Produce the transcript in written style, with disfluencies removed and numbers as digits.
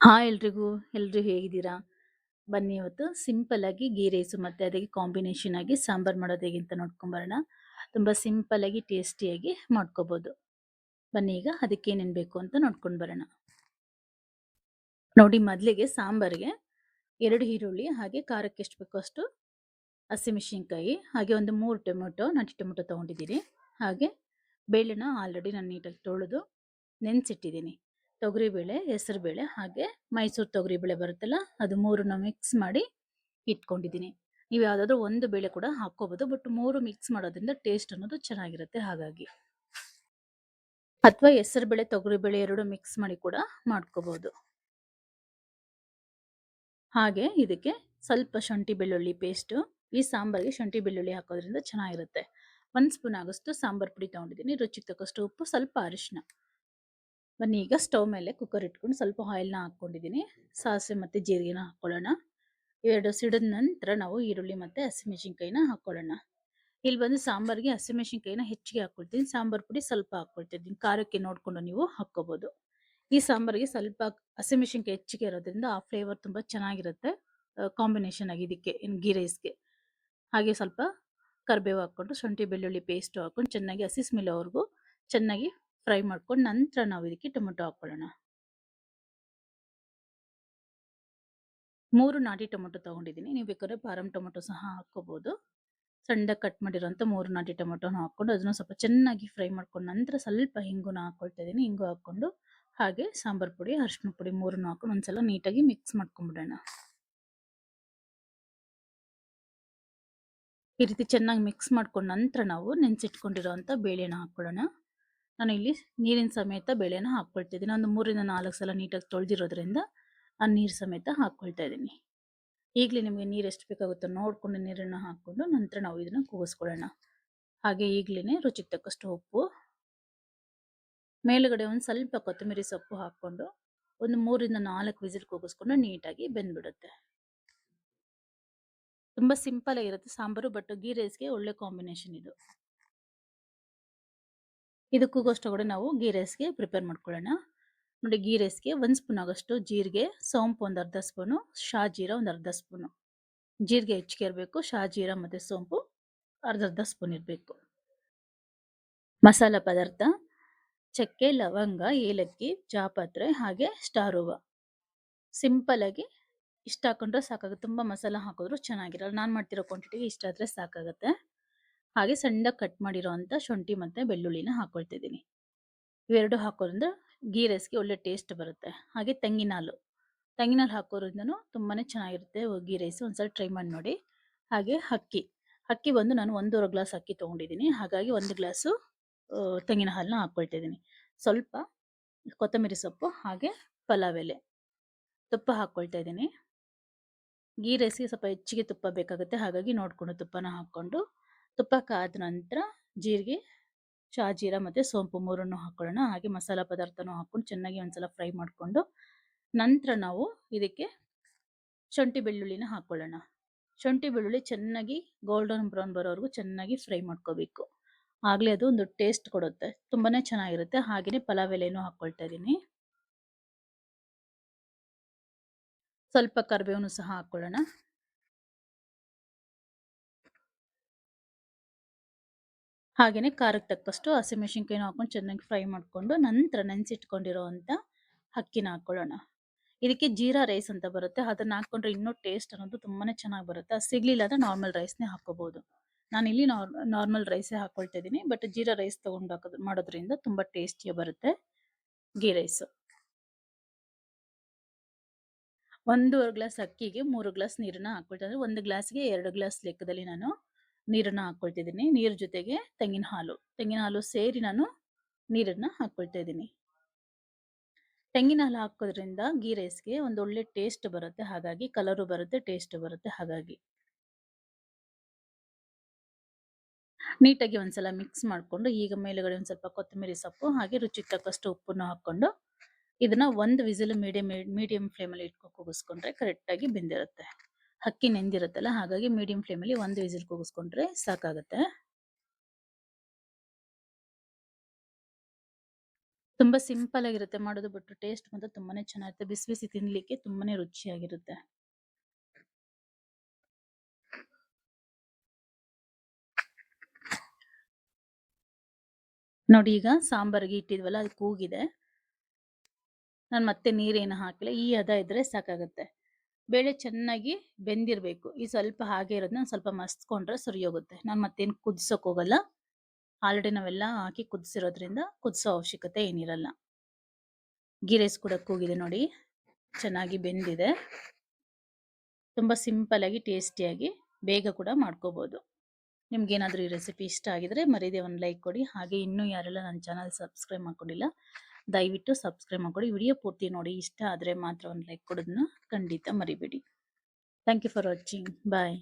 Hi ಎಲ್ರಿಗೂ. ಎಲ್ರು ಹೇಗಿದ್ದೀರಾ? ಬನ್ನಿ ಇವತ್ತು ಸಿಂಪಲ್ ಆಗಿ ಗೀ ರೈಸು ಮತ್ತೆ ಅದಕ್ಕೆ ಕಾಂಬಿನೇಷನ್ ಆಗಿ ಸಾಂಬಾರ್ ಮಾಡೋದು ಹೇಗೆ ಅಂತ ನೋಡ್ಕೊಂಬರೋಣ. ತುಂಬಾ ಸಿಂಪಲ್ ಆಗಿ ಟೇಸ್ಟಿಯಾಗಿ ಮಾಡ್ಕೋಬಹುದು. ಬನ್ನಿ ಈಗ ಅದಕ್ಕೆ ಏನೇನು ಬೇಕು ಅಂತ ನೋಡ್ಕೊಂಡು ಬರೋಣ. ನೋಡಿ, ಮೊದಲಿಗೆ ಸಾಂಬಾರಿಗೆ 2 ಈರುಳ್ಳಿ, ಹಾಗೆ ಖಾರಕ್ಕೆ ಎಷ್ಟು ಬೇಕೋ ಅಷ್ಟು ಹಸಿಮೆಣಸಿನ್ಕಾಯಿ, ಹಾಗೆ ಒಂದು 3 ಟೊಮೆಟೊ, ನಾಟಿ ಟೊಮೆಟೊ ತೊಗೊಂಡಿದ್ದೀನಿ. ಹಾಗೆ ಬೇಳೆನ ಆಲ್ರೆಡಿ ನಾನು ನೀಟಾಗಿ ತೊಳೆದು ನೆನೆಸಿಟ್ಟಿದ್ದೀನಿ. ತೊಗರಿಬೇಳೆ, ಹೆಸರುಬೇಳೆ, ಹಾಗೆ ಮೈಸೂರು ತೊಗರಿಬೇಳೆ ಬರುತ್ತಲ್ಲ, ಅದು 3ನ ಮಿಕ್ಸ್ ಮಾಡಿ ಇಟ್ಕೊಂಡಿದ್ದೀನಿ. ನೀವು ಯಾವುದಾದ್ರೂ ಒಂದು ಬೇಳೆ ಕೂಡ ಹಾಕ್ಕೋಬೋದು, ಬಟ್ 3 ಮಿಕ್ಸ್ ಮಾಡೋದ್ರಿಂದ ಟೇಸ್ಟ್ ಅನ್ನೋದು ಚೆನ್ನಾಗಿರುತ್ತೆ ಹಾಗಾಗಿ. ಅಥವಾ ಹೆಸರುಬೇಳೆ ತೊಗರಿಬೇಳೆ 2 ಮಿಕ್ಸ್ ಮಾಡಿ ಕೂಡ ಮಾಡ್ಕೋಬಹುದು. ಹಾಗೆ ಇದಕ್ಕೆ ಸ್ವಲ್ಪ ಶುಂಠಿ ಬೆಳ್ಳುಳ್ಳಿ ಪೇಸ್ಟು. ಈ ಸಾಂಬಾರಿಗೆ ಶುಂಠಿ ಬೆಳ್ಳುಳ್ಳಿ ಹಾಕೋದ್ರಿಂದ ಚೆನ್ನಾಗಿರುತ್ತೆ. 1 ಸ್ಪೂನ್ ಆಗೋಷ್ಟು ಸಾಂಬಾರ್ ಪುಡಿ ತೊಗೊಂಡಿದ್ದೀನಿ, ರುಚಿಗೆ ತಕ್ಕಷ್ಟು ಉಪ್ಪು, ಸ್ವಲ್ಪ ಅರಿಶಿನ. ಬನ್ನಿ ಈಗ ಸ್ಟವ್ ಮೇಲೆ ಕುಕ್ಕರ್ ಇಟ್ಕೊಂಡು ಸ್ವಲ್ಪ ಆಯಿಲ್ನ ಹಾಕ್ಕೊಂಡಿದ್ದೀನಿ. ಸಾಸಿವೆ ಮತ್ತು ಜೀರಿಗೆನ ಹಾಕ್ಕೊಳ್ಳೋಣ. ಇವೆರಡು ಸಿಡಿದ ನಂತರ ನಾವು ಈರುಳ್ಳಿ ಮತ್ತು ಹಸಿಮೆಣಸಿನ್ಕಾಯಿನ ಹಾಕ್ಕೊಳ್ಳೋಣ. ಇಲ್ಲಿ ಬಂದು ಸಾಂಬಾರಿಗೆ ಹಸಿಮೆಣಸಿನ್ಕಾಯಿನ ಹೆಚ್ಚಿಗೆ ಹಾಕ್ಕೊಳ್ತೀನಿ, ಸಾಂಬಾರ್ ಪುಡಿ ಸ್ವಲ್ಪ ಹಾಕ್ಕೊಳ್ತಿದ್ದೀನಿ. ಖಾರಕ್ಕೆ ನೋಡಿಕೊಂಡು ನೀವು ಹಾಕ್ಕೋಬೋದು. ಈ ಸಾಂಬಾರಿಗೆ ಸ್ವಲ್ಪ ಹಸಿಮೆಣಸಿನ್ಕಾಯಿ ಹೆಚ್ಚಿಗೆ ಇರೋದ್ರಿಂದ ಆ ಫ್ಲೇವರ್ ತುಂಬ ಚೆನ್ನಾಗಿರುತ್ತೆ, ಕಾಂಬಿನೇಷನ್ ಆಗಿ ಇದಕ್ಕೆ ಗೀ ರೈಸ್ಗೆ. ಹಾಗೆ ಸ್ವಲ್ಪ ಕರಿಬೇವು ಹಾಕ್ಕೊಂಡು ಶುಂಠಿ ಬೆಳ್ಳುಳ್ಳಿ ಪೇಸ್ಟು ಹಾಕ್ಕೊಂಡು ಚೆನ್ನಾಗಿ ಹಸಿ ಸ್ಮೆಲ್ವರೆಗೂ ಚೆನ್ನಾಗಿ ಫ್ರೈ ಮಾಡ್ಕೊಂಡು ನಂತರ ನಾವು ಇದಕ್ಕೆ ಟೊಮೆಟೊ ಹಾಕ್ಕೊಳ್ಳೋಣ. 3 ನಾಟಿ ಟೊಮೆಟೊ ತೊಗೊಂಡಿದ್ದೀನಿ, ನೀವು ಬೇಕಾದ್ರೆ ಪಾರಂ ಟೊಮೆಟೊ ಸಹ ಹಾಕ್ಕೋಬೋದು. ಸಣ್ಣದಾಗಿ ಕಟ್ ಮಾಡಿರೋಂಥ 3 ನಾಟಿ ಟೊಮೆಟೊನ ಹಾಕ್ಕೊಂಡು ಅದನ್ನು ಸ್ವಲ್ಪ ಚೆನ್ನಾಗಿ ಫ್ರೈ ಮಾಡ್ಕೊಂಡು ನಂತರ ಸ್ವಲ್ಪ ಹಿಂಗುನ ಹಾಕ್ಕೊಳ್ತಾ ಇದ್ದೀನಿ. ಹಿಂಗು ಹಾಕ್ಕೊಂಡು ಹಾಗೆ ಸಾಂಬಾರ್ ಪುಡಿ, ಅರಿಶಿನ ಪುಡಿ 3ನ್ನು ಹಾಕೊಂಡು ಒಂದ್ಸಲ ನೀಟಾಗಿ ಮಿಕ್ಸ್ ಮಾಡ್ಕೊಂಡ್ಬಿಡೋಣ. ಈ ರೀತಿ ಚೆನ್ನಾಗಿ ಮಿಕ್ಸ್ ಮಾಡ್ಕೊಂಡು ನಂತರ ನಾವು ನೆನೆಸಿಟ್ಕೊಂಡಿರೋಂಥ ಬೇಳೆನ ಹಾಕ್ಕೊಳ್ಳೋಣ. ನಾನು ಇಲ್ಲಿ ನೀರಿನ ಸಮೇತ ಬೇಳೆನ ಹಾಕ್ಕೊಳ್ತಿದ್ದೀನಿ. ಒಂದು 3ರಿಂದ 4 ಸಲ ನೀಟಾಗಿ ತೊಳೆದಿರೋದ್ರಿಂದ ಆ ನೀರು ಸಮೇತ ಹಾಕ್ಕೊಳ್ತಾ ಇದ್ದೀನಿ. ಈಗಲೇ ನಿಮಗೆ ನೀರು ಎಷ್ಟು ಬೇಕಾಗುತ್ತೋ ನೋಡಿಕೊಂಡು ನೀರನ್ನು ಹಾಕ್ಕೊಂಡು ನಂತರ ನಾವು ಇದನ್ನು ಕೂಗಿಸ್ಕೊಳ್ಳೋಣ. ಹಾಗೆ ಈಗಲೇ ರುಚಿಗೆ ತಕ್ಕಷ್ಟು ಉಪ್ಪು, ಮೇಲುಗಡೆ ಒಂದು ಸ್ವಲ್ಪ ಕೊತ್ತಂಬರಿ ಸೊಪ್ಪು ಹಾಕ್ಕೊಂಡು ಒಂದು 3ರಿಂದ 4 ವಿಸಿಲ್ ಕೂಗಿಸ್ಕೊಂಡು ನೀಟಾಗಿ ಬೆಂದ್ಬಿಡುತ್ತೆ. ತುಂಬ ಸಿಂಪಲ್ ಆಗಿರುತ್ತೆ ಸಾಂಬಾರು, ಬಟ್ ಗೀ ರೈಸ್ಗೆ ಒಳ್ಳೆ ಕಾಂಬಿನೇಷನ್ ಇದು. ಇದು ಕೂಗೋಷ್ಟೊಳಗಡೆ ನಾವು ಗೀ ರೈಸ್ಗೆ ಪ್ರಿಪೇರ್ ಮಾಡ್ಕೊಳ್ಳೋಣ. ನೋಡಿ, ಗೀ ರೈಸ್ಗೆ 1 ಸ್ಪೂನ್ ಆಗೋಷ್ಟು ಜೀರಿಗೆ, ಸೋಂಪು ಒಂದು ಅರ್ಧ ಸ್ಪೂನು, ಶಾಜೀರಾ ಒಂದು ಅರ್ಧ ಸ್ಪೂನು. ಜೀರಿಗೆ ಹೆಚ್ಚಿಗೆ ಇರಬೇಕು, ಶಾಜೀರಾ ಮತ್ತು ಸೋಂಪು ಅರ್ಧ ಸ್ಪೂನ್ ಇರಬೇಕು. ಮಸಾಲ ಪದಾರ್ಥ ಚಕ್ಕೆ, ಲವಂಗ, ಏಲಕ್ಕಿ, ಜಾಪತ್ರೆ, ಹಾಗೆ ಸ್ಟಾರ್ ಹೂವು. ಸಿಂಪಲ್ ಆಗಿ ಇಷ್ಟ ಹಾಕೊಂಡ್ರೆ ಸಾಕಾಗುತ್ತೆ, ತುಂಬ ಮಸಾಲ ಹಾಕಿದ್ರು ಚೆನ್ನಾಗಿರಲ್ಲ. ನಾನು ಮಾಡ್ತಿರೋ ಕ್ವಾಂಟಿಟಿಗೆ ಇಷ್ಟ ಆದರೆ ಸಾಕಾಗುತ್ತೆ. ಹಾಗೆ ಸಣ್ಣದಾಗಿ ಕಟ್ ಮಾಡಿರೋ ಅಂಥ ಶುಂಠಿ ಮತ್ತು ಬೆಳ್ಳುಳ್ಳಿನ ಹಾಕ್ಕೊಳ್ತಿದ್ದೀನಿ. ಇವೆರಡು ಹಾಕೋದ್ರಿಂದ ಗೀ ರೈಸ್ಗೆ ಒಳ್ಳೆ ಟೇಸ್ಟ್ ಬರುತ್ತೆ. ಹಾಗೆ ತೆಂಗಿನ ಹಾಲು ಹಾಕೋದ್ರಿಂದನೂ ತುಂಬಾ ಚೆನ್ನಾಗಿರುತ್ತೆ ಗೀ ರೈಸ್. ಒಂದ್ಸಲ ಟ್ರೈ ಮಾಡಿ ನೋಡಿ. ಹಾಗೆ ಅಕ್ಕಿ ಬಂದು ನಾನು 1.5 ಗ್ಲಾಸ್ ಅಕ್ಕಿ ತೊಗೊಂಡಿದ್ದೀನಿ, ಹಾಗಾಗಿ 1 ಗ್ಲಾಸು ತೆಂಗಿನ ಹಾಲನ್ನ ಹಾಕ್ಕೊಳ್ತಿದ್ದೀನಿ. ಸ್ವಲ್ಪ ಕೊತ್ತಂಬರಿ ಸೊಪ್ಪು, ಹಾಗೆ ಪಲಾವ್ ಎಲೆ, ತುಪ್ಪ ಹಾಕ್ಕೊಳ್ತಾ ಇದ್ದೀನಿ. ಗೀ ರೈಸ್ಗೆ ಸ್ವಲ್ಪ ಹೆಚ್ಚಿಗೆ ತುಪ್ಪ ಬೇಕಾಗುತ್ತೆ, ಹಾಗಾಗಿ ನೋಡಿಕೊಂಡು ತುಪ್ಪನ ಹಾಕ್ಕೊಂಡು ತುಪ್ಪ ಕಾದ ನಂತರ ಜೀರಿಗೆ, ಶಾಜೀರಾ ಮತ್ತು ಸೋಂಪು 3ನ್ನು ಹಾಕ್ಕೊಳ್ಳೋಣ. ಹಾಗೆ ಮಸಾಲ ಪದಾರ್ಥನೂ ಹಾಕ್ಕೊಂಡು ಚೆನ್ನಾಗಿ ಒಂದ್ಸಲ ಫ್ರೈ ಮಾಡಿಕೊಂಡು ನಂತರ ನಾವು ಇದಕ್ಕೆ ಶುಂಠಿ ಬೆಳ್ಳುಳ್ಳಿನ ಹಾಕ್ಕೊಳ್ಳೋಣ. ಶುಂಠಿ ಬೆಳ್ಳುಳ್ಳಿ ಚೆನ್ನಾಗಿ ಗೋಲ್ಡನ್ ಬ್ರೌನ್ ಬರೋವರೆಗೂ ಚೆನ್ನಾಗಿ ಫ್ರೈ ಮಾಡ್ಕೋಬೇಕು, ಆಗಲೇ ಅದು ಒಂದು ಟೇಸ್ಟ್ ಕೊಡುತ್ತೆ, ತುಂಬಾ ಚೆನ್ನಾಗಿರುತ್ತೆ. ಹಾಗೆಯೇ ಪಲಾವ್ ಎಲೆನೂ ಹಾಕ್ಕೊಳ್ತಾ ಇದ್ದೀನಿ. ಸ್ವಲ್ಪ ಕರಿಬೇವನ್ನು ಸಹ ಹಾಕ್ಕೊಳ್ಳೋಣ. ಹಾಗೆಯೇ ಖಾರಕ್ಕೆ ತಕ್ಕಷ್ಟು ಹಸಿಮೆಣಸಿನ್ಕಾಯಿನ ಹಾಕೊಂಡು ಚೆನ್ನಾಗಿ ಫ್ರೈ ಮಾಡಿಕೊಂಡು ನಂತರ ನೆನೆಸಿಟ್ಕೊಂಡಿರೋ ಅಂಥ ಅಕ್ಕಿನ ಹಾಕ್ಕೊಳ್ಳೋಣ. ಇದಕ್ಕೆ ಜೀರಾ ರೈಸ್ ಅಂತ ಬರುತ್ತೆ, ಅದನ್ನು ಹಾಕ್ಕೊಂಡ್ರೆ ಇನ್ನೂ ಟೇಸ್ಟ್ ಅನ್ನೋದು ತುಂಬಾ ಚೆನ್ನಾಗಿ ಬರುತ್ತೆ. ಅದು ಸಿಗಲಿಲ್ಲ ಅಂದರೆ ನಾರ್ಮಲ್ ರೈಸ್ನೇ ಹಾಕ್ಕೋಬೋದು. ನಾನಿಲ್ಲಿ ನಾರ್ಮಲ್ ರೈಸೇ ಹಾಕ್ಕೊಳ್ತಾ ಇದ್ದೀನಿ, ಬಟ್ ಜೀರಾ ರೈಸ್ ತೊಗೊಂಡು ಮಾಡೋದ್ರಿಂದ ತುಂಬ ಟೇಸ್ಟಿಯಾಗಿ ಬರುತ್ತೆ ಗೀ ರೈಸು. 1.5 ಗ್ಲಾಸ್ ಅಕ್ಕಿಗೆ 3 ಗ್ಲಾಸ್ ನೀರನ್ನು ಹಾಕ್ಕೊಳ್ತಾ ಇದ್ದೀನಿ. 1 ಗ್ಲಾಸ್ಗೆ 2 ಗ್ಲಾಸ್ ಲೆಕ್ಕದಲ್ಲಿ ನಾನು ನೀರನ್ನು ಹಾಕ್ಕೊಳ್ತಿದ್ದೀನಿ. ನೀರು ಜೊತೆಗೆ ತೆಂಗಿನ ಹಾಲು ಸೇರಿ ನಾನು ನೀರನ್ನು ಹಾಕ್ಕೊಳ್ತಾ ಇದ್ದೀನಿ. ತೆಂಗಿನ ಹಾಲು ಹಾಕೋದ್ರಿಂದ ಗೀ ರೈಸ್ಗೆ ಒಂದು ಒಳ್ಳೆ ಟೇಸ್ಟ್ ಬರುತ್ತೆ, ಹಾಗಾಗಿ ಕಲರು ಬರುತ್ತೆ, ಟೇಸ್ಟ್ ಬರುತ್ತೆ. ಹಾಗಾಗಿ ನೀಟಾಗಿ ಒಂದ್ಸಲ ಮಿಕ್ಸ್ ಮಾಡಿಕೊಂಡು ಈಗ ಮೇಲುಗಡೆ ಒಂದು ಸ್ವಲ್ಪ ಕೊತ್ತಂಬರಿ ಸೊಪ್ಪು, ಹಾಗೆ ರುಚಿಗೆ ತಕ್ಕಷ್ಟು ಉಪ್ಪನ್ನು ಹಾಕ್ಕೊಂಡು ಇದನ್ನ 1 ವಿಸಿಲ್ ಮೀಡಿಯಂ ಫ್ಲೇಮಲ್ಲಿ ಇಟ್ಕೊಂಡು ಕೂಗಿಸ್ಕೊಂಡ್ರೆ ಕರೆಕ್ಟಾಗಿ ಬೆಂದಿರುತ್ತೆ. ಅಕ್ಕಿ ನೆಂದಿರುತ್ತಲ್ಲ, ಹಾಗಾಗಿ ಮೀಡಿಯಂ ಫ್ಲೇಮಲ್ಲಿ 1 ವಿಸಿಲ್ ಕೂಗಿಸ್ಕೊಂಡ್ರೆ ಸಾಕಾಗುತ್ತೆ. ತುಂಬಾ ಸಿಂಪಲ್ ಆಗಿರುತ್ತೆ ಮಾಡೋದು, ಬಟ್ ಟೇಸ್ಟ್ ಮಾತ್ರ ತುಂಬಾನೇ ಚೆನ್ನಾಗಿರುತ್ತೆ. ಬಿಸಿ ಬಿಸಿ ತಿನ್ಲಿಕ್ಕೆ ತುಂಬಾನೇ ರುಚಿಯಾಗಿರುತ್ತೆ. ನೋಡಿ ಈಗ ಸಾಂಬಾರಿಗೆ ಇಟ್ಟಿದ್ವಲ್ಲ ಅದು ಕೂಗಿದೆ. ನಾನು ಮತ್ತೆ ನೀರೇನು ಹಾಕಿಲ್ಲ. ಈ ಹದ ಇದ್ರೆ ಸಾಕಾಗುತ್ತೆ. ಬೇಳೆ ಚೆನ್ನಾಗಿ ಬೆಂದಿರಬೇಕು. ಈ ಸ್ವಲ್ಪ ಹಾಗೆ ಇರೋದನ್ನ ಸ್ವಲ್ಪ ಮಸ್ತ್ಕೊಂಡ್ರೆ ಸರಿ ಹೋಗುತ್ತೆ. ನಾನು ಮತ್ತೇನು ಕುದಿಸೋಕೆ ಹೋಗಲ್ಲ. ಆಲ್ರೆಡಿ ನಾವೆಲ್ಲ ಹಾಕಿ ಕುದಿಸಿರೋದ್ರಿಂದ ಕುದಿಸೋ ಅವಶ್ಯಕತೆ ಏನಿರಲ್ಲ. ಗೀ ರೈಸ್ ಕೂಡ ಕೂಗಿದೆ ನೋಡಿ, ಚೆನ್ನಾಗಿ ಬೆಂದಿದೆ. ತುಂಬ ಸಿಂಪಲ್ ಆಗಿ ಟೇಸ್ಟಿಯಾಗಿ ಬೇಗ ಕೂಡ ಮಾಡ್ಕೋಬೋದು. ನಿಮ್ಗೇನಾದರೂ ಈ ರೆಸಿಪಿ ಇಷ್ಟ ಆಗಿದ್ರೆ ಮರೀದೆ ಒಂದು ಲೈಕ್ ಕೊಡಿ. ಹಾಗೆ ಇನ್ನೂ ಯಾರೆಲ್ಲ ನನ್ನ ಚಾನಲ್ ಸಬ್ಸ್ಕ್ರೈಬ್ ಮಾಡ್ಕೊಂಡಿಲ್ಲ ದಯವಿಟ್ಟು ಸಬ್ಸ್ಕ್ರೈಬ್ ಮಾಡ್ಕೊಳ್ಳಿ. ವಿಡಿಯೋ ಪೂರ್ತಿ ನೋಡಿ, ಇಷ್ಟ ಆದರೆ ಮಾತ್ರ ಒಂದು ಲೈಕ್ ಕೊಡೋದನ್ನ ಖಂಡಿತ ಮರಿಬೇಡಿ. Thank you for watching. Bye.